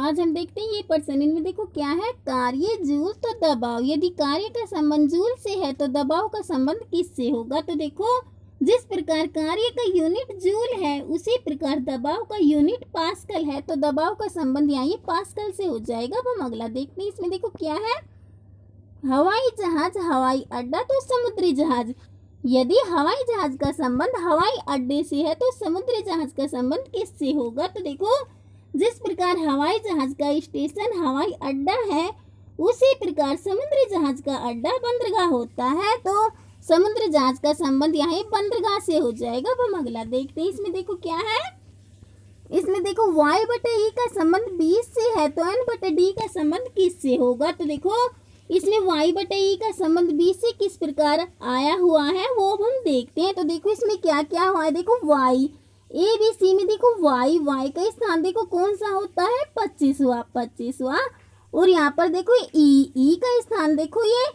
आज हम देखते हैं ये प्रश्न। इनमें देखो क्या है, कार्य जूल तो दबाव। यदि कार्य का संबंध जूल से है तो दबाव का संबंध किससे होगा? तो देखो, जिस प्रकार कार्य का यूनिट जूल है उसी प्रकार दबाव का यूनिट पास्कल है, तो दबाव का संबंध यहाँ ये पास्कल से हो जाएगा। अब हम अगला देखते हैं। इसमें देखो क्या है, हवाई जहाज हवाई अड्डा तो समुद्री जहाज। यदि हवाई जहाज का संबंध हवाई अड्डे से है तो समुद्री जहाज का संबंध किससे होगा? तो देखो, जिस प्रकार हवाई जहाज का स्टेशन हवाई अड्डा है उसी प्रकार समुद्री जहाज का अड्डा बंदरगाह होता है, तो समुद्री जहाज का संबंध यहाँ बंदरगाह से हो जाएगा। अब हम अगला देखते हैं। इसमें देखो क्या है, इसमें देखो y बटे ई का संबंध 20 से है तो n बटे डी का संबंध किससे होगा? तो देखो, इसमें y बटे ई का संबंध 20 से किस प्रकार आया हुआ है वो अब हम देखते हैं। तो देखो इसमें क्या क्या हुआ है, देखो y ए बी सी में देखो y का स्थान देखो कौन सा होता है, 25वां। और यहाँ पर देखो ई का स्थान देखो ये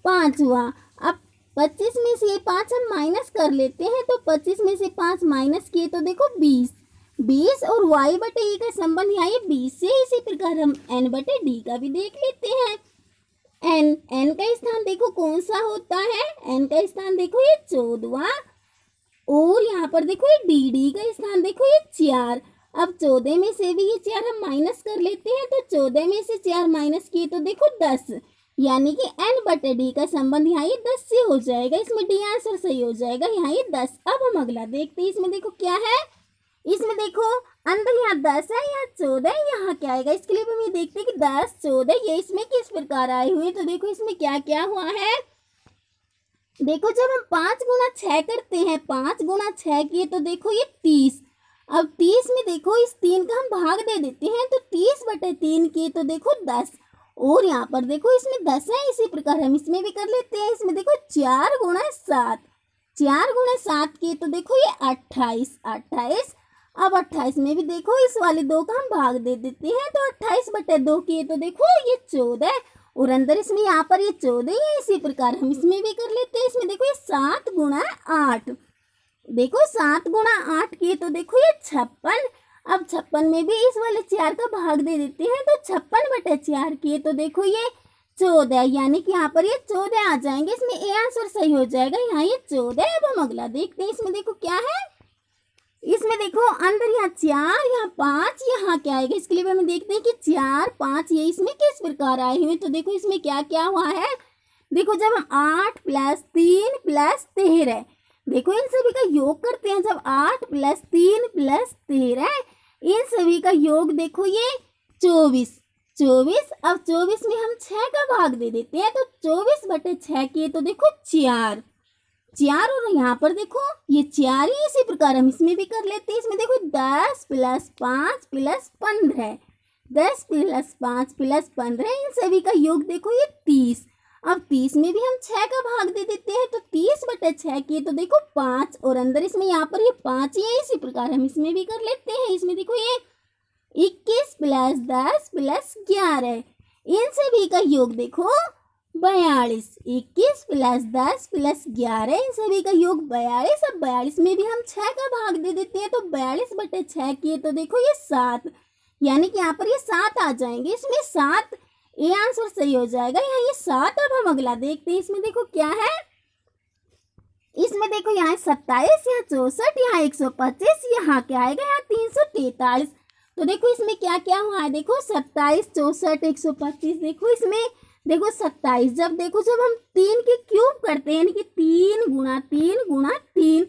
5 हुआ। अब 25 में से ये 5 हम माइनस कर लेते हैं, तो 25 में से 5 माइनस किए तो देखो 20 और y बटे ई का संबंध यहाँ ये 20 से। इसी प्रकार हम n बटे डी का भी देख लेते हैं। n का स्थान देखो कौन सा होता है, n का स्थान देखो ये 14वां। और यहाँ पर देखो ये डी का स्थान देखो ये 4। अब 14 में से भी ये 4 हम माइनस कर लेते हैं, तो 14 में से 4 माइनस किए तो देखो 10, यानी कि n बटे डी का संबंध यहाँ ये 10 से हो जाएगा। इसमें डी आंसर सही हो जाएगा, यहाँ ये 10। अब हम अगला देखते हैं। इसमें देखो क्या है, इसमें देखो अंदर यहाँ 10 है, यहाँ 14 है, यहाँ क्या आएगा? इसके लिए हम ये देखते हैं कि 10 14 ये इसमें किस प्रकार आए हुए। तो देखो इसमें क्या क्या हुआ है, देखो जब हम 5 गुना 6 करते हैं, 5 गुना 6 किए तो देखो ये 30। अब 30 में देखो इस 3 का हम भाग दे देते हैं, तो 30 बटे 3 किए तो देखो 10। और यहाँ पर देखो इसमें 10 है, इसी प्रकार हम इसमें भी कर लेते हैं। इसमें देखो 4 गुना 7, 4 गुना 7 किए तो देखो ये 28। अब 28 में भी देखो इस वाले 2 का हम भाग दे देते हैं, तो 28 बटे 2 किए तो देखो ये 14। और अंदर इसमें यहाँ पर ये 14 है, इसी प्रकार हम इसमें भी कर लेते हैं। इसमें देखो ये 7 गुना 8, देखो 7 गुना 8 किए तो देखो ये 56। अब 56 में भी इस वाले 4 का भाग दे देते हैं, तो 56 बटे 4 किए तो देखो ये 14, यानी कि यहाँ पर ये 14 आ जाएंगे। इसमें ए आंसर सही हो जाएगा, यहाँ ये 14। अब हम अगला देखते हैं। इसमें देखो क्या है, इसमें देखो अंदर यहाँ 4 यहाँ 5 यहाँ क्या आएगा? इसके लिए हमें देखते हैं कि 4 5 ये इसमें किस प्रकार आए हुए। तो देखो इसमें क्या क्या हुआ है, देखो जब हम 8 + 3 + 13, देखो इन सभी का योग करते हैं। जब 8 + 3 + 13 इन सभी का योग देखो ये 24। अब 24 में हम 6 का भाग दे देते हैं, तो 24 बटे 6 किए तो देखो 4। और यहाँ पर देखो ये 4 ही, इसी प्रकार हम इसमें भी कर लेते हैं। इसमें देखो 10 + 5 + 15, 10 + 5 + 15 इन सभी का योग देखो ये 30। अब 30 में भी हम 6 का भाग दे देते हैं, तो 30 बटे 6 किए तो देखो 5। और अंदर इसमें यहाँ पर ये 5 ही है, इसी प्रकार हम इसमें भी कर लेते हैं। इसमें देखो ये 21 + 10 + 11 इन सभी का योग देखो 42। 21 + 10 + 11 इन सभी का योग 42। अब 42 में भी हम 6 का भाग दे देते हैं, तो 42 बटे 6 किए तो देखो ये 7, यानी कि यहाँ पर ये 7 आ जाएंगे। इसमें 7 ए आंसर सही हो जाएगा, यहाँ ये 7। अब हम अगला देखते हैं। इसमें देखो क्या है, इसमें देखो यहाँ 27 यहाँ 64 यहाँ 125 यहाँ क्या आएगा, यहाँ 343। तो देखो इसमें क्या क्या हुआ है, देखो 27 64 125। देखो इसमें देखो 27 जब हम 3 के क्यूब करते हैं, यानी कि 3 गुना 3 गुना 3,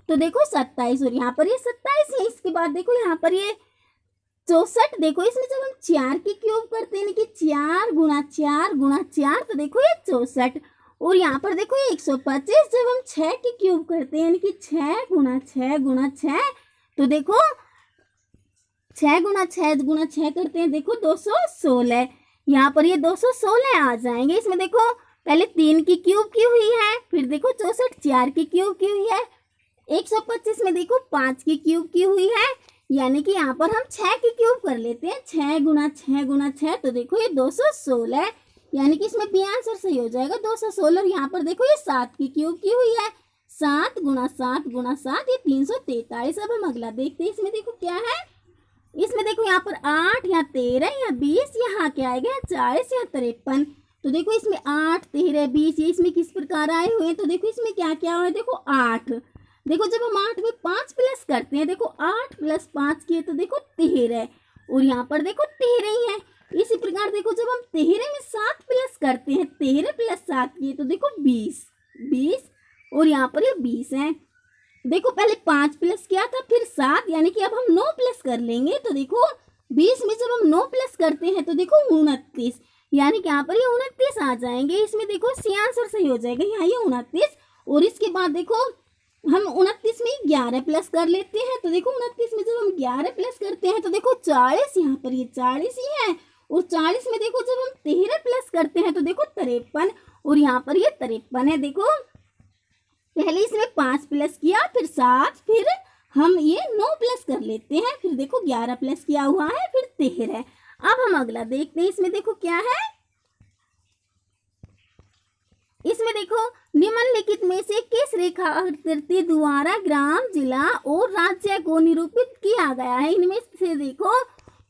तो देखो 27। और यहाँ पर ये 27 है। इसके बाद देखो यहाँ पर ये 64, देखो इसमें जब हम 4 के क्यूब करते हैं, यानी कि 4 गुना 4 गुना 4, तो देखो ये 64। और यहाँ पर देखो ये 125 जब हम 6 के क्यूब करते हैं, यानी कि 6 गुना 6 गुना 6, तो देखो 6 गुना 6 गुना 6 करते हैं, देखो 216। यहाँ पर ये 216 आ जाएंगे। इसमें देखो पहले 3 की क्यूब की हुई है, फिर देखो 64 4 की क्यूब की हुई है, 125 में देखो 5 की क्यूब की हुई है, यानी कि यहाँ पर हम 6 की क्यूब कर लेते हैं। 6 गुना 6 गुना 6, तो देखो ये 216, यानी कि इसमें बी आंसर सही हो जाएगा 216। और यहाँ पर देखो ये 7 की क्यूब की हुई है, 7 गुना 7 गुना 7 ये 343। अब हम अगला देखते हैं। इसमें देखो क्या है, इसमें देखो यहाँ पर 8 या 13 या 20, यहाँ क्या आएगा 40 या 53। तो देखो इसमें 8, 13, 20 ये इसमें किस प्रकार आए हुए हैं। तो देखो इसमें क्या क्या हुआ है, देखो 8। देखो जब हम 8 में 5 प्लस करते हैं, देखो 8 + 5 किए तो देखो 13, और यहाँ पर देखो 13 ही है। इसी प्रकार देखो जब हम 13 में 7 प्लस करते हैं, 13 + 7 किए तो देखो 20, और यहाँ पर ये 20 है। देखो पहले 5 प्लस किया था, फिर 7, यानी कि अब हम 9 प्लस कर लेंगे। तो देखो 20 में जब हम 9 प्लस करते हैं तो देखो 29, यानी कि यहाँ पर ये 29 आ जाएंगे। इसमें देखो सी आंसर सही हो जाएगा, यहाँ ये 29। और इसके बाद देखो हम 29 में 11 प्लस कर लेते हैं। तो देखो 29 में जब हम 11 प्लस करते हैं तो देखो 40, यहाँ पर ये 40 ही है। और 40 में देखो जब हम 13 प्लस करते हैं तो देखो 53, और यहाँ पर ये 53 है। देखो पहले इसमें 5 प्लस किया, फिर 7, फिर हम ये 9 प्लस कर लेते हैं, फिर देखो 11 प्लस किया हुआ है, फिर 13। अब हम अगला देखते हैं, इसमें देखो क्या है। इसमें देखो निम्नलिखित में से किस रेखाकृति द्वारा ग्राम, जिला और राज्य को निरूपित किया गया है। इनमें से देखो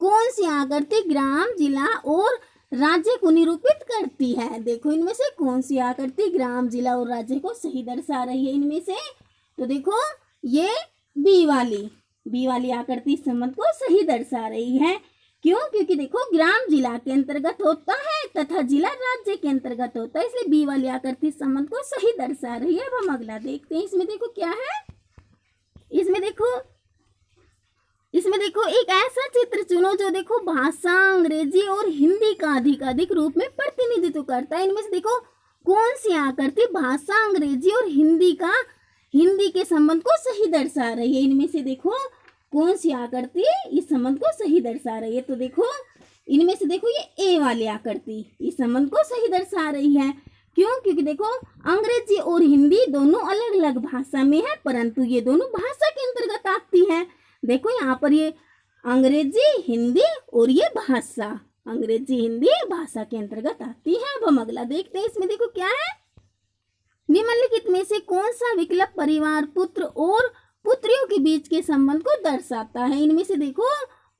कौन सी आकृति ग्राम, जिला और राज्य को निरूपित करती है। देखो इनमें से कौन सी आकृति ग्राम, जिला और राज्य को सही दर्शा रही है इनमें से। तो देखो ये बी वाली आकृति इस संबंध को सही दर्शा रही है। क्यों? क्योंकि देखो ग्राम जिला के अंतर्गत होता है तथा जिला राज्य के अंतर्गत होता है, इसलिए बी वाली आकृति इस संबंध को सही दर्शा रही है। अब हम अगला देखते हैं, इसमें देखो क्या है। इसमें देखो एक ऐसा चित्र चुनो जो देखो भाषा अंग्रेजी और हिंदी का अधिक रूप में प्रतिनिधित्व करता है। इनमें से देखो कौन सी आकृति भाषा अंग्रेजी और हिंदी के संबंध को सही दर्शा रही है। इनमें से देखो कौन सी आकृति इस संबंध को सही दर्शा रही है। तो देखो इनमें से देखो ये ए वाली आकृति इस संबंध को सही दर्शा रही है। क्यों? क्योंकि देखो अंग्रेजी और हिंदी दोनों अलग अलग भाषा में है, परंतु ये दोनों भाषा के अंतर्गत आती है। देखो यहाँ पर ये अंग्रेजी हिंदी और ये भाषा अंग्रेजी हिंदी भाषा के अंतर्गत आती है। अब हम अगला देखते हैं, इसमें देखो क्या है। निम्नलिखित में से कौन सा विकल्प परिवार, पुत्र और पुत्रियों के बीच के संबंध को दर्शाता है। इनमें से देखो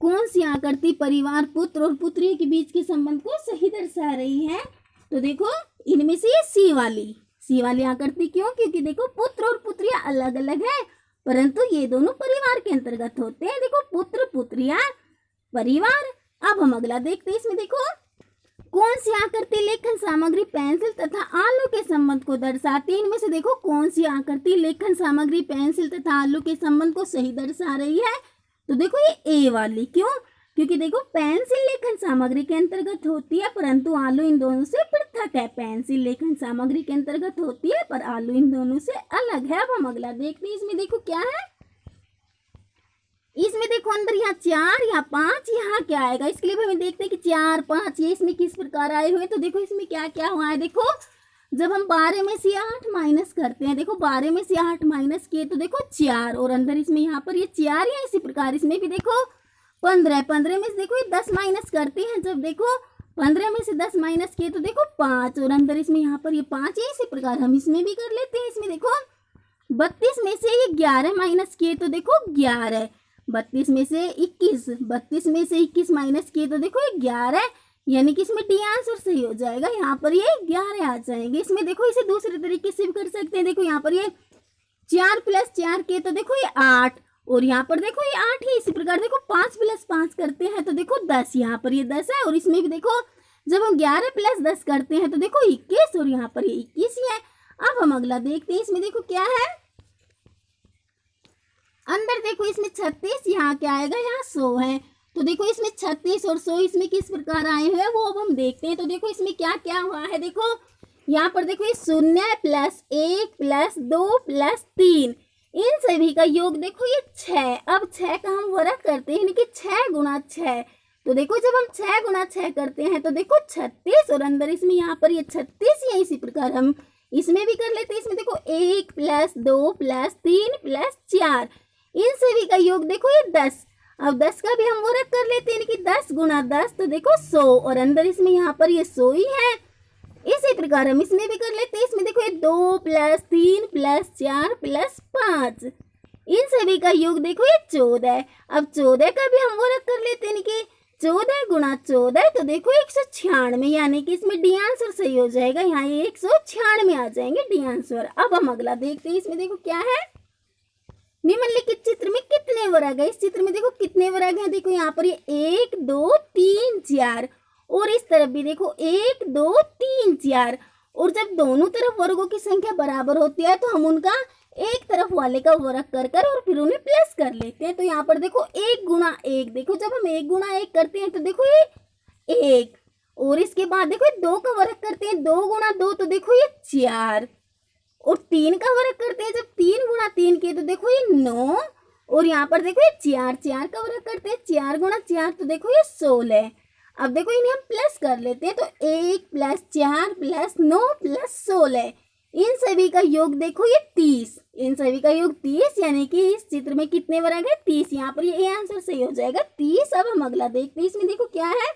कौन सी आकृति परिवार, पुत्र और पुत्रियों के बीच के संबंध को सही दर्शा रही है। तो देखो इनमें से ये सी वाली आकृति। क्यों? क्योंकि देखो पुत्र और पुत्रियां अलग अलग है, परंतु ये दोनों परिवार के अंतर्गत होते हैं। देखो पुत्र पुत्रियां परिवार। अब हम अगला देखते हैं, इसमें देखो कौन सी आकृति लेखन सामग्री पेंसिल तथा आलू के संबंध को दर्शाती है। इनमें से देखो कौन सी आकृति लेखन सामग्री पेंसिल तथा आलू के संबंध को सही दर्शा रही है। तो देखो ये ए वाली। क्यों? क्योंकि देखो पेंसिल लेखन सामग्री के अंतर्गत होती है, परंतु आलू इन दोनों से पृथक है। पेंसिल लेखन सामग्री के अंतर्गत होती है, पर आलू इन दोनों से अलग है। अब हम अगला देखते हैं, इसमें देखो क्या है। इसमें देखो अंदर यहाँ 4 या 5 यहाँ क्या आएगा। इसके लिए हमें देखते हैं कि 4, 5 ये इसमें किस प्रकार आए हुए। तो देखो इसमें क्या क्या हुआ है। देखो जब हम 12 में से 8 माइनस करते हैं, देखो 12 में से 8 माइनस किए तो देखो 4, और अंदर इसमें यहाँ पर ये 4 है। इसी प्रकार इसमें भी देखो 15 में से देखो ये 10 माइनस करते हैं। जब देखो 15 में से 10 माइनस किए तो देखो 5, और अंदर इसमें यहाँ पर ये 5 है। इसी प्रकार हम इसमें भी कर लेते हैं। इसमें देखो 32 में से ये 11 माइनस किए तो देखो 11, 32 में से 21 माइनस किए तो देखो 11, यानी कि इसमें डी आंसर सही हो जाएगा। यहाँ पर ये 11 आ जाएंगे। इसमें देखो इसे दूसरे तरीके से भी कर सकते हैं। देखो यहाँ पर ये 4 + 4 किए तो देखो ये 8, और यहाँ पर देखो ये 8 है। इसी प्रकार देखो 5 + 5 करते हैं तो देखो 10, यहाँ पर ये 10 है। और इसमें भी देखो जब हम 11 + 10 करते हैं तो देखो 21, और यहाँ पर ये 21 ही है। अब हम अगला देखते हैं, इसमें देखो क्या है। अंदर देखो इसमें 36 यहाँ क्या आएगा, यहाँ 100 है। तो देखो इसमें 36 और 100 इसमें किस प्रकार आए हुए हैं वो अब हम देखते हैं। तो देखो इसमें क्या क्या हुआ है। देखो यहाँ पर देखो ये 0 + 1 + 2 + 3 इन सभी का योग देखो ये 6। अब 6 का हम वर्ग करते हैं, यानी कि 6 × 6। तो देखो जब हम 6 × 6 करते हैं तो देखो 36, और अंदर इसमें यहाँ पर ये 36 है। इसी प्रकार हम इसमें भी कर लेते हैं। इसमें देखो 1 + 2 + 3 + 4 इन सभी का योग देखो ये 10। अब 10 का भी हम वर्ग कर लेते हैं, यानी कि 10 × 10 तो देखो 100, और अंदर इसमें यहाँ पर ये 100 ही है। इसी प्रकार हम इसमें भी कर लेते हैं। इसमें देखो ये 2 + 3 + 4 + 5 इन सभी का योग देखो ये 14 है। अब 14 का भी हम वर्ग कर लेते हैं कि 14 गुणा 14 तो देखो 196, यानी कि इसमें डी आंसर सही हो जाएगा। यहाँ ये 196 आ जाएंगे डी आंसर। अब हम अगला देखते हैं, इसमें देखो क्या है, निम्नलिखित चित्र में कितने वर्ग है। इस चित्र में देखो कितने वर्ग हैं, देखो यहाँ पर ये 1 2 3 4 और इस तरफ भी देखो 1 2 3 4। और जब दोनों तरफ वर्गों की संख्या बराबर होती है तो हम उनका एक तरफ वाले का वर्ग कर और फिर उन्हें प्लस कर लेते हैं। तो यहाँ पर देखो 1 गुणा 1, देखो जब हम 1 गुणा 1 करते हैं तो देखो ये 1, और इसके बाद देखो 2 का वर्ग करते हैं, 2 गुणा 2 तो देखो ये 4, और 3 का वर्ग करते हैं, जब 3 गुणा 3 किए तो देखो ये 9, और यहाँ पर देखो ये 4, 4 का वर्ग करते हैं, 4 गुणा 4 तो देखो ये 16। अब देखो इन्हें हम प्लस कर लेते हैं, तो 1 + 4 + 9 + 16, इन सभी का योग देखो ये 30, इन सभी का योग 30, यानी कि इस चित्र में कितने वर्ग है 30। यहाँ पर ये आंसर सही हो जाएगा 30। अब हम अगला देखते हैं, इसमें देखो क्या है,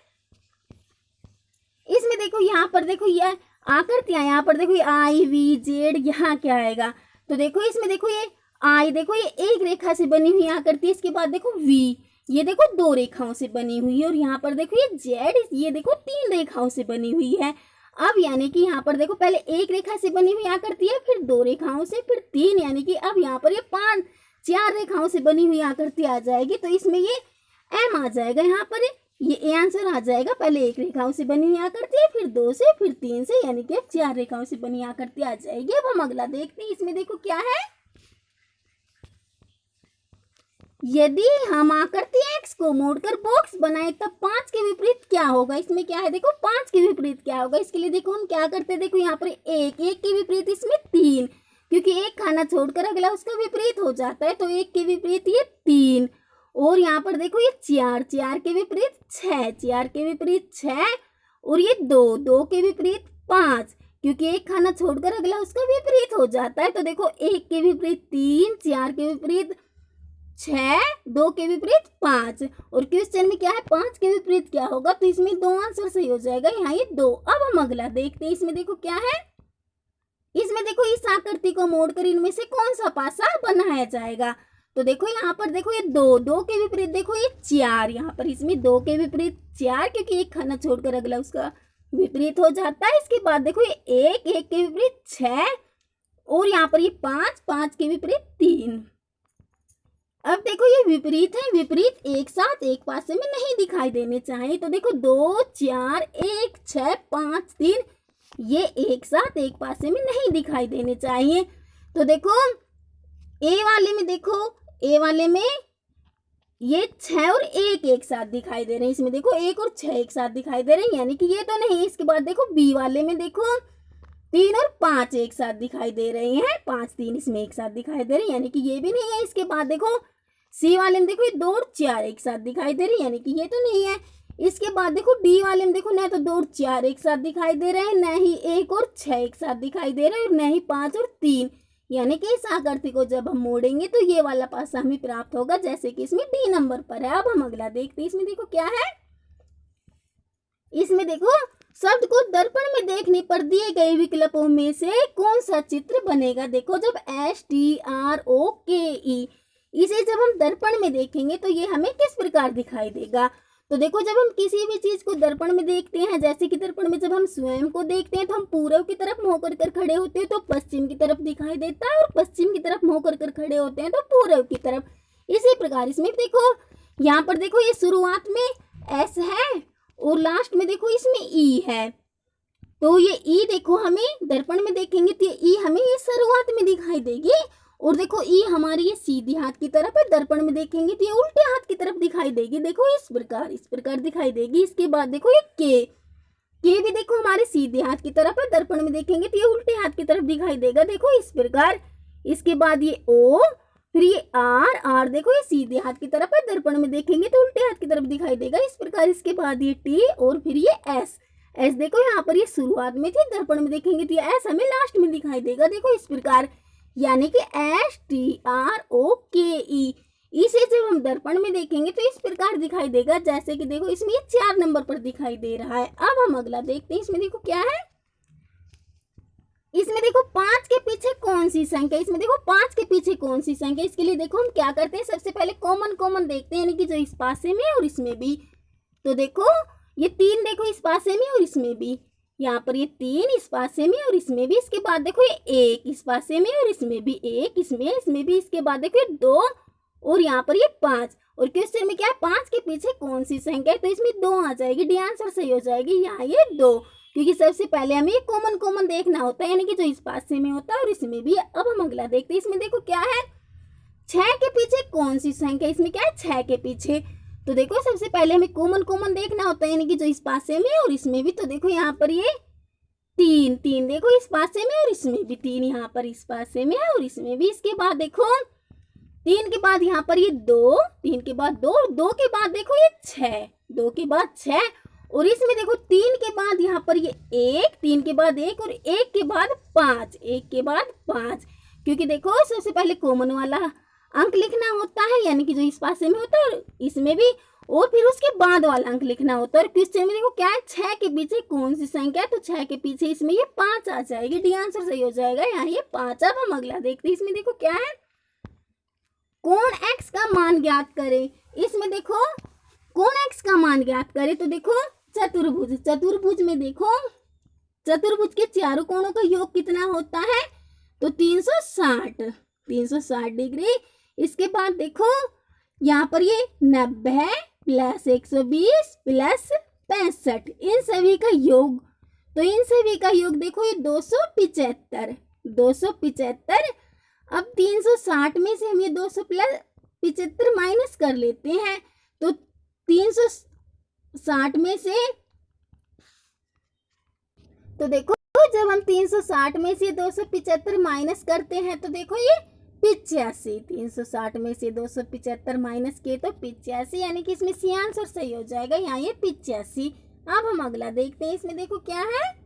इसमें देखो यहाँ पर देखो ये आकृतियां, यहाँ पर देखो ये I V Z, यहाँ क्या आएगा, तो देखो इसमें देखो ये I, देखो ये एक रेखा से बनी हुई आकृति, इसके बाद देखो V, ये देखो 2 रेखाओं से बनी हुई है, और यहाँ पर देखो ये Z, ये देखो 3 रेखाओं से बनी हुई है। अब यानी कि यहाँ पर देखो पहले एक रेखा से बनी हुई आकृति है, फिर 2 रेखाओं से, फिर 3, यानी कि अब यहाँ पर ये 4 रेखाओं से बनी हुई आकृति आ जाएगी। तो इसमें ये M आ जाएगा, यहाँ पर ये आंसर आ जाएगा। पहले एक रेखाओं से बनी हुई आकृति है, फिर 2 से, फिर 3 से, यानी कि 4 रेखाओं से बनी आकृति आ जाएगी। अब हम अगला देखते हैं, इसमें देखो क्या है, यदि हम आकृति x को मोड़कर बॉक्स बनाए तब 5 के विपरीत क्या होगा। इसमें क्या है, देखो 5 के विपरीत क्या होगा, इसके लिए देखो हम क्या करते हैं, देखो यहाँ पर 1 के विपरीत इसमें 3, क्योंकि एक खाना छोड़कर अगला उसका विपरीत हो जाता है, तो 1 के विपरीत ये 3, और यहाँ पर देखो ये 4 के विपरीत 6 के विपरीत 6, और ये 2 के विपरीत 5, क्योंकि एक खाना छोड़कर अगला उसका विपरीत हो जाता है। तो देखो 1 के विपरीत 3, 4 के विपरीत 6, 2 के विपरीत 5, और क्वेश्चन में क्या है 5 के विपरीत क्या होगा, तो इसमें 2 आंसर सही हो जाएगा, यहाँ ये 2। अब हम अगला देखते हैं, इसमें देखो क्या है, इसमें देखो इस आकृति को मोड़कर इनमें से कौन सा पासा बनाया जाएगा। तो देखो यहाँ पर देखो ये 2 के विपरीत देखो ये 4, यहाँ पर इसमें 2 के विपरीत 4, क्योंकि एक खाना छोड़कर अगला उसका विपरीत हो जाता है। इसके बाद देखो ये 1 के विपरीत 6, और यहाँ पर ये 5 के विपरीत 3। अब देखो ये विपरीत है, विपरीत एक साथ एक पासे में नहीं दिखाई देने चाहिए। तो देखो 2 4 1 6 5 3, ये एक साथ एक पासे में नहीं दिखाई देने चाहिए। तो देखो ए वाले में देखो, ए वाले में ये 6 और 1 एक साथ दिखाई दे रहे हैं, इसमें देखो 1 और 6 एक साथ दिखाई दे रहे हैं, यानी कि ये तो नहीं। इसके बाद देखो बी वाले में देखो 3 और 5 एक साथ दिखाई दे रहे हैं, 5 3 इसमें एक साथ दिखाई दे रहे हैं, यानी कि ये भी नहीं है। इसके बाद देखो सी वाले में देखो ये 2 और 4 एक साथ दिखाई दे रही है, यानी कि ये तो नहीं है। इसके बाद देखो डी वाले में देखो न तो 2 और 4 एक साथ दिखाई दे रहे हैं, न ही 1 और 6 एक साथ दिखाई दे रहे हैं, और न ही 5 और 3, यानी कि इस आकृति को जब हम मोड़ेंगे तो ये वाला पासा हमें प्राप्त होगा, जैसे कि इसमें डी नंबर पर है। अब हम अगला देखते हैं, इसमें देखो क्या है, इसमें देखो शब्द को दर्पण में देखने पर दिए गए विकल्पों में से कौन सा चित्र बनेगा। देखो जब STROKE, इसे जब हम दर्पण में देखेंगे तो ये हमें किस प्रकार दिखाई देगा। तो देखो जब हम किसी भी चीज को दर्पण में देखते हैं, जैसे कि दर्पण में जब हम स्वयं को देखते हैं तो हम पूर्व की तरफ मुंह कर खड़े होते हैं तो पश्चिम की तरफ दिखाई देता है, और पश्चिम की तरफ मुंह कर खड़े होते हैं तो पूर्व की तरफ। इसी प्रकार इसमें देखो यहाँ पर देखो ये शुरुआत में S है और लास्ट में देखो इसमें E है, तो ये E देखो हमें दर्पण में देखेंगे तो ये E हमें ये शुरुआत में दिखाई देगी, और देखो ई हमारी ये सीधी हाथ की तरफ है, दर्पण में देखेंगे तो ये उल्टे हाथ की तरफ दिखाई देगी, देखो इस प्रकार दिखाई देगी। इसके बाद देखो ये के भी देखो हमारे सीधे हाथ की तरफ है, दर्पण में देखेंगे तो ये उल्टे हाथ की तरफ दिखाई देगा, देखो इस प्रकार। इसके बाद ये ओ, फिर ये आर देखो ये सीधे हाथ की तरफ है, दर्पण में देखेंगे तो उल्टे हाथ की तरफ दिखाई देगा, इस प्रकार। इसके बाद ये टी, और फिर ये एस देखो यहाँ पर ये शुरुआत में थी, दर्पण में देखेंगे तो ये एस हमें लास्ट में दिखाई देगा, देखो इस प्रकार, यानी कि STROKE। इसे जब हम दर्पण में देखेंगे तो इस प्रकार दिखाई देगा, जैसे कि देखो इसमें 4 नंबर पर दिखाई दे रहा है। अब हम अगला देखते हैं, इसमें देखो क्या है, इसमें देखो 5 के पीछे कौन सी संख्या, इसमें देखो 5 के पीछे कौन सी संख्या। इसके लिए देखो हम क्या करते हैं, सबसे पहले कॉमन देखते हैं, यानी कि जो इस पासे में और इसमें भी। तो देखो ये 3 देखो इस पासे में और इसमें भी, यहाँ पर ये 3 इस पासे में और इसमें भी। इसके बाद देखो ये 1 इस पासे में और इसमें भी, 1 इसमें भी। इसके बाद देखो ये 2 और यहाँ पर ये 5। और क्वेश्चन में क्या है, 5 के पीछे कौन सी संख्या है, तो इसमें 2 आ जाएगी। डी आंसर सही हो जाएगी यहाँ ये 2, क्योंकि सबसे पहले हमें कॉमन देखना होता है, यानी कि जो इस पासे में होता है और इसमें भी। अब हम अगला देखते हैं, इसमें देखो क्या है, 6 के पीछे कौन सी संख्या, इसमें क्या है 6 के पीछे। तो देखो सबसे पहले हमें कॉमन देखना होता है, यानी कि जो इस पासे में और इसमें भी। तो देखो यहाँ पर ये 3 देखो इस पासे में और इसमें भी, 3 यहाँ पर इस पासे में और इसमें भी। इसके बाद देखो 3 के बाद यहाँ पर ये 2, 3 के बाद 2, 2 के बाद देखो ये 6, 2 के बाद 6। और इसमें देखो 3 के बाद यहाँ पर ये 1, 3 के बाद 1 और 1 के बाद 5, 1 के बाद 5। क्योंकि देखो सबसे पहले कॉमन वाला अंक लिखना होता है, यानी कि जो इस पासे में होता है और इसमें भी, और फिर उसके बाद वाला अंक लिखना होता है। और क्वेश्चन में देखो क्या है, 6 के पीछे कौन सी संख्या है, तो 6 के पीछे इसमें ये 5 आ जाएगी। डी आंसर सही हो जाएगा यहाँ ये 5। अब हम अगला देखते हैं, इसमें देखो क्या है, कोण x का मान ज्ञात करें। इसमें देखो कोण x का मान ज्ञात करें, तो देखो चतुर्भुज में देखो चतुर्भुज के चारों कोणों का योग कितना होता है, तो 360 डिग्री। इसके बाद देखो यहाँ पर ये 90 प्लस 120 प्लस 65, इन सभी का योग, तो इन सभी का योग देखो ये 275। अब 360 में से हम ये 200 प्लस 75 माइनस कर लेते हैं, तो 360 में से, तो देखो जब हम 360 में से 275 माइनस करते हैं तो देखो ये 85, 360 में से 275 माइनस किए तो 85, यानी कि इसमें सी आंसर सही हो जाएगा यहाँ ये 85। अब हम अगला देखते हैं, इसमें देखो क्या है,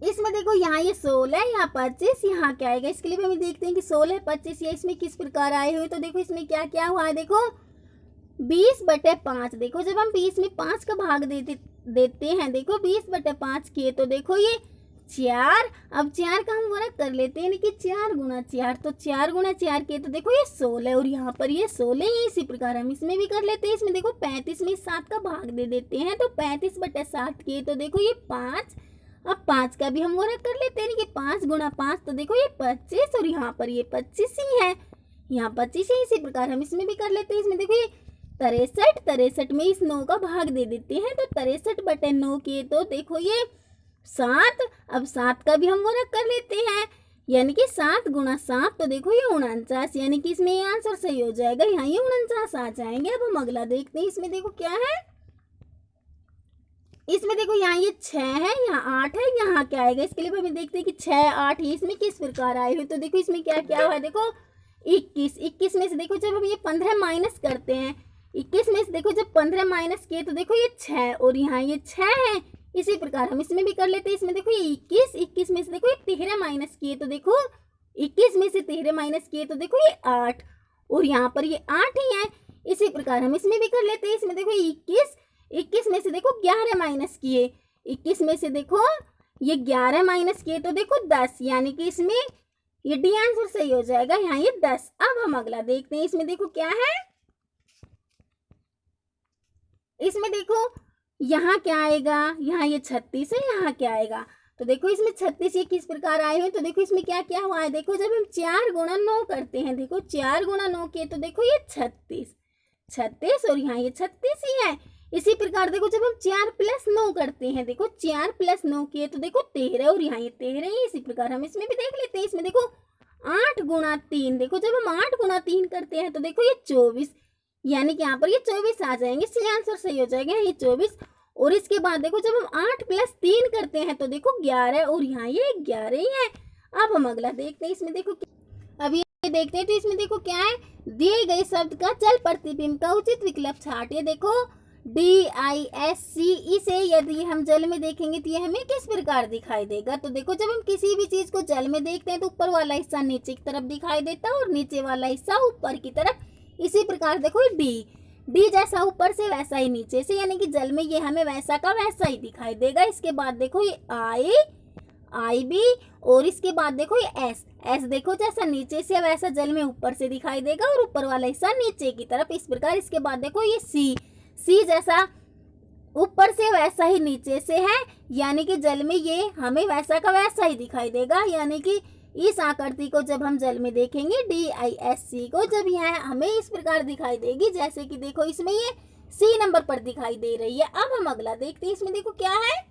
इसमें देखो यहाँ ये 16, यहाँ 25, यहाँ क्या आएगा। इसके लिए भी हम देखते हैं कि 16, 25 ये इसमें किस प्रकार आए हुए। तो देखो इसमें क्या क्या हुआ है, देखो 20/5। देखो जब हम 20 में 5 का भाग देते हैं, देखो 20/5 किए तो देखो ये 4। अब 4 का हम वर्ग कर लेते हैं, यानी कि 4 गुणा 4, तो 4 गुणा 4 किए तो देखो ये 16 और यहाँ पर ये 16 ही। इसी प्रकार हम इसमें भी कर लेते हैं। इसमें देखो 35 में 7 का भाग दे देते हैं, तो 35/7 किए तो देखो ये 5। अब 5 का भी हम वर्ग कर लेते हैं, कि 5 गुणा 5, तो देखो ये 25 और यहाँ पर ये 25 ही है, यहाँ 25 है। इसी प्रकार हम इसमें भी कर लेते हैं। इसमें देखो ये 63 में इस 9 का भाग दे देते हैं, तो 63/9 किए तो देखो ये 7। अब 7 का भी हम वर्ग कर लेते हैं, यानी कि 7 गुणा 7, तो देखो ये 49, यानी कि इसमें ये आंसर सही हो जाएगा, यहाँ ये 49 आ जाएंगे। अब हम अगला देखते हैं, इसमें देखो क्या है, इसमें देखो यहाँ ये 6 है, यहाँ 8 है, यहाँ क्या आएगा। इसके लिए हमें देखते हैं कि 6, 8 ही इसमें किस प्रकार आए हुए। तो देखो इसमें क्या क्या हुआ है, देखो 21 में से देखो जब हम ये 15 माइनस करते हैं, 21 में से देखो जब 15 माइनस किए तो देखो ये 6 और यहाँ ये 6 है। इसी प्रकार हम इसमें भी कर लेते हैं। इसमें देखो ये 21 में से देखो ये 13 माइनस किए तो देखो 21 में से 13 माइनस किए तो देखो ये 8 और यहाँ पर ये 8 ही है। इसी प्रकार हम इसमें भी कर लेते हैं। इसमें देखो 21 में से देखो 11 माइनस किए, 21 में से देखो ये 11 माइनस किए तो देखो 10, यानी कि इसमें ये डी आंसर सही हो जाएगा, यहाँ ये 10। अब हम अगला देखते हैं। इसमें देखो क्या है, इसमें देखो यहाँ क्या आएगा, यहाँ ये 36 है, यहाँ क्या आएगा। तो देखो इसमें 36 ये किस प्रकार आए हुए। तो देखो इसमें क्या क्या हुआ है, देखो जब हम 4 गुणा 9 करते हैं, देखो 4 गुणा 9 किए तो देखो ये 36 और यहाँ ये 36 ही है। इसी प्रकार देखो जब हम 4 प्लस 9 करते हैं, देखो 4 प्लस 9 किए तो देखो 13 और यहाँ ये 13 ही। इसी प्रकार हम इसमें भी देख लेते हैं। इसमें देखो 8 गुणा 3, देखो जब हम 8 गुणा 3 करते हैं तो देखो ये 24, यानी कि यहाँ पर ये 24 आ जाएंगे। इसलिए आंसर सही हो जाएगा ये 24। और इसके बाद देखो जब हम 8 प्लस 3 करते हैं तो देखो 11 और यहाँ ये 11 ही है। अब हम अगला देखते हैं। इसमें देखो अब ये देखते हैं, तो इसमें देखो क्या है, दिए गए शब्द का चल प्रतिबिंब का उचित विकल्प छांटिए। देखो DISC, इसे यदि हम जल में देखेंगे तो ये हमें किस प्रकार दिखाई देगा। तो देखो जब हम किसी भी चीज को जल में देखते हैं तो ऊपर वाला हिस्सा नीचे की तरफ दिखाई देता है और नीचे वाला हिस्सा ऊपर की तरफ। इसी प्रकार देखो डी जैसा ऊपर से वैसा ही नीचे से, यानी कि जल में ये हमें वैसा का वैसा ही दिखाई देगा। इसके बाद देखो ये I, IB और इसके बाद देखो ये S देखो जैसा नीचे से वैसा जल में ऊपर से दिखाई देगा और ऊपर वाला हिस्सा नीचे की तरफ, इस प्रकार। इसके बाद देखो ये C जैसा ऊपर से वैसा ही नीचे से है, यानी कि जल में ये हमें वैसा का वैसा ही दिखाई देगा, यानी कि इस आकृति को जब हम जल में देखेंगे DISC को, जब यह हमें इस प्रकार दिखाई देगी, जैसे कि देखो इसमें ये C नंबर पर दिखाई दे रही है। अब हम अगला देखते हैं, इसमें देखो क्या है,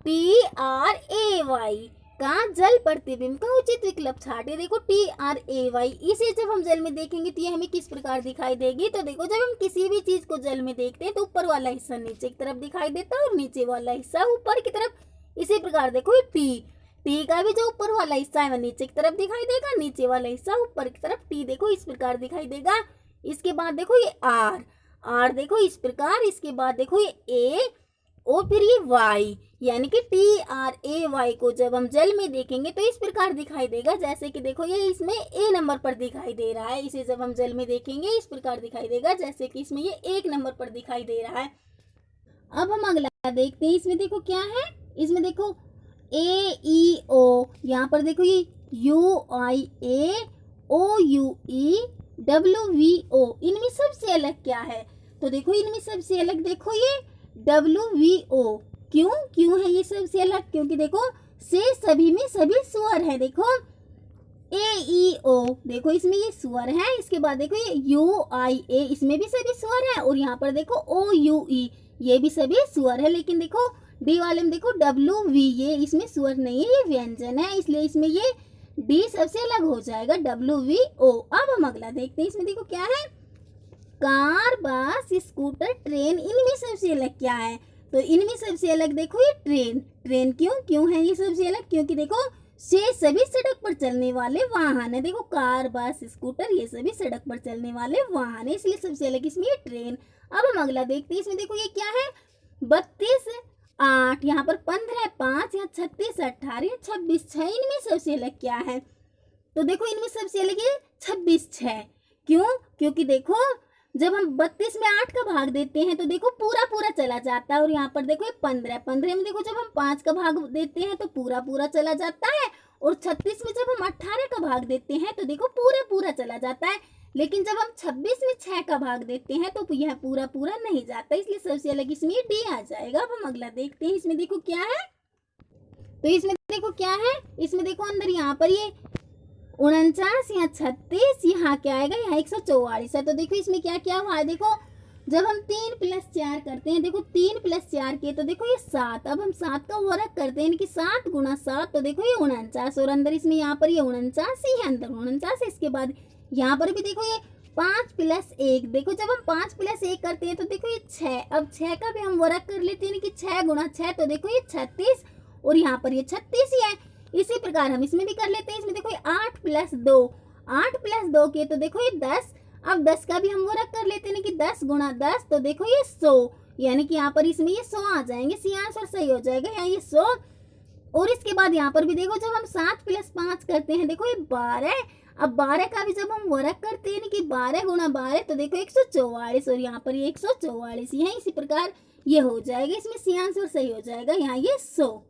TRAY का जल प्रतिबिंब का उचित विकल्प छाटे। देखो TRAY, इसे जब हम जल में देखेंगे तो ये हमें किस प्रकार दिखाई देगी। तो देखो जब हम किसी भी चीज को जल में देखते हैं तो ऊपर वाला हिस्सा नीचे की तरफ दिखाई देता है और नीचे वाला हिस्सा ऊपर की तरफ। इसी प्रकार देखो टी का भी जो ऊपर वाला हिस्सा है वह नीचे की तरफ दिखाई देगा, नीचे वाला हिस्सा ऊपर की तरफ। टी देखो इस प्रकार दिखाई देगा। इसके बाद देखो ये आर देखो इस प्रकार। इसके बाद देखो ये ए और फिर ये वाई, यानी कि TRAY को जब हम जल में देखेंगे तो इस प्रकार दिखाई देगा, जैसे कि देखो ये इसमें A नंबर पर दिखाई दे रहा है। इसे जब हम जल में देखेंगे इस प्रकार दिखाई देगा, जैसे कि इसमें ये 1 नंबर पर दिखाई दे रहा है। अब हम अगला देखते हैं, इसमें देखो क्या है, इसमें देखो AEO, यहाँ पर देखो ये UIA OUE WVO, इनमें सबसे अलग क्या है। तो देखो इनमें सबसे अलग देखो ये WVO, क्यों है ये सबसे अलग, क्योंकि देखो से सभी में सभी स्वर है। देखो AEO देखो इसमें ये स्वर है। इसके बाद देखो ये UIA, इसमें भी सभी स्वर है और यहाँ पर देखो OUE, ये भी सभी स्वर है। लेकिन देखो डी वाले में देखो WV, ये इसमें स्वर नहीं है, ये व्यंजन है, इसलिए इसमें ये डी सबसे अलग हो जाएगा, WVO। अब हम अगला देखते हैं, इसमें देखो क्या है, कार बस स्कूटर ट्रेन, इनमें सबसे अलग क्या है। तो इनमें सबसे अलग देखो ये ट्रेन क्यों है ये सबसे अलग, क्योंकि देखो से सभी सड़क पर चलने वाले वाहन है। देखो कार बस स्कूटर ये सभी सड़क पर चलने वाले वाहन है, इसलिए सबसे अलग इसमें ये ट्रेन। अब हम अगला देखते हैं, इसमें देखो ये क्या है, 32 8, यहाँ पर 15 5, यहाँ 36 18 26 6, इनमें सबसे अलग क्या है। तो देखो इनमें सबसे अलग ये 26 6, क्योंकि देखो जब हम 32 में 8 का भाग देते हैं तो देखो पूरा चला जाता है, और यहाँ पर देखो 15 में देखो जब हम 5 का भाग देते हैं तो पूरा चला जाता है, और 36 में जब हम 18 का भाग देते हैं तो देखो पूरा चला जाता है। लेकिन जब हम 26 में 6 का भाग देते हैं तो यह पूरा नहीं जाता, इसलिए सबसे अलग इसमें डी आ जाएगा। अब हम अगला देखते हैं, इसमें देखो क्या है, तो इसमें देखो क्या है, इसमें देखो अंदर यहाँ पर ये 49, यहाँ 36, यहाँ क्या आएगा, यहाँ 144 है। तो देखो इसमें क्या क्या हुआ है, देखो जब हम 3 + 4 करते हैं, देखो 3 + 4 के तो देखो ये 7, अब हम 7 का वर्ग करते हैं कि 7 × 7, तो देखो ये 49, और अंदर इसमें यहाँ पर ये 49 ही है, अंदर 49 है। इसके बाद यहाँ पर भी देखो ये 5 + 1, देखो जब हम 5 + 1 करते हैं तो देखो ये 6, अब 6 का भी हम वर्ग कर लेते हैं कि 6 × 6, तो देखो ये 36, और यहाँ पर ये 36 ही है। इसी प्रकार हम इसमें भी कर लेते हैं, इसमें देखो ये 8 + 2 के तो देखो ये 10, अब 10 का भी हम वर्ग कर लेते हैं कि 10 × 10, तो देखो ये 100, यानी कि यहाँ पर इसमें ये 100 आ जाएंगे, सी आंसर सही हो जाएगा, यहाँ ये 100। और इसके बाद यहाँ पर भी देखो जब हम 7 + 5 करते हैं, देखो ये 12, अब 12 का भी जब हम वर्ग करते हैं कि 12 × 12, तो देखो 144, और यहाँ पर ये 144 ही है। इसी प्रकार ये हो जाएगा, इसमें सी आंसर सही हो जाएगा, यहाँ ये 100।